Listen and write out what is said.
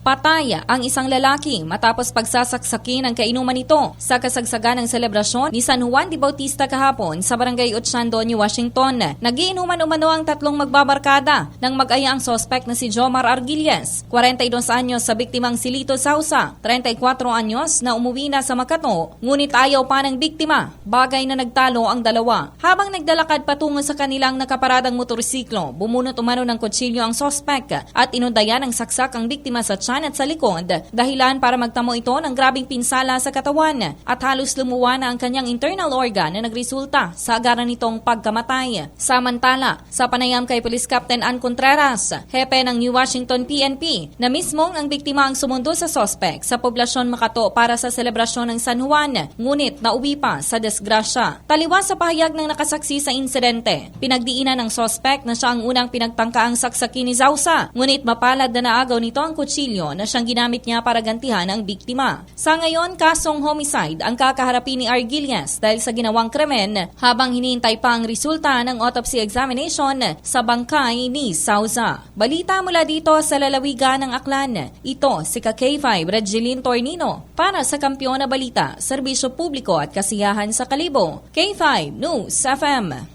Patay ang isang lalaki matapos pagsasaksakin ng kainuman nito sa kasagsagan ng selebrasyon ni San Juan de Bautista kahapon sa Barangay Ochando, New Washington. Nagiinuman umano ang tatlong magbabarkada nang mag-aya ang sospek na si Jomar Arguillas, 42 anyos sa biktimang si Lito Sausa, 34 anyos na umuwi na sa Makati, ngunit ayaw pa ng biktima, bagay na nagtalo ang dalawa. Habang nagdalakad patungo sa kanilang nakaparadang motorsiklo, bumunot umano ng kutsilyo ang sospek at inundayan ng saksak ang biktima sa tiyan at sa likod, dahilan para magtamo ito ng grabing pinsala sa katawan at halos lumuwa na ang kanyang internal organ na nagresulta sa agaran nitong pagkamatay. Samantala, sa panayam kay Police Captain Ann Contreras, hepe ng New Washington PNP, na mismong ang biktima ang sumundo sa sospek sa poblasyon Makati para sa selebrasyon ng San Juan, ngunit nauwi pa sa disgrasya. Taliwas sa pahayag ng nakasaksi sa insidente, pinagdiinan ng sospek na siya ang unang pinagtangkaang saksakin ni Sausa, ngunit mapalad na naagaw nito ang kutsilyo na siyang ginamit niya para gantihan ang biktima. Sa ngayon, kasong homicide ang kakaharapin ni Arguillas dahil sa ginawang krimen habang hinihintay pa ang resulta ng autopsy examination sa bangkay ni Sausa. Balita mula dito sa lalawigan ng Aklan. Ito si K5 Regeline Tornino para sa Kampiyon na Balita, Serbisyo Publiko at Kasiyahan sa Kalibo. K5 News FM.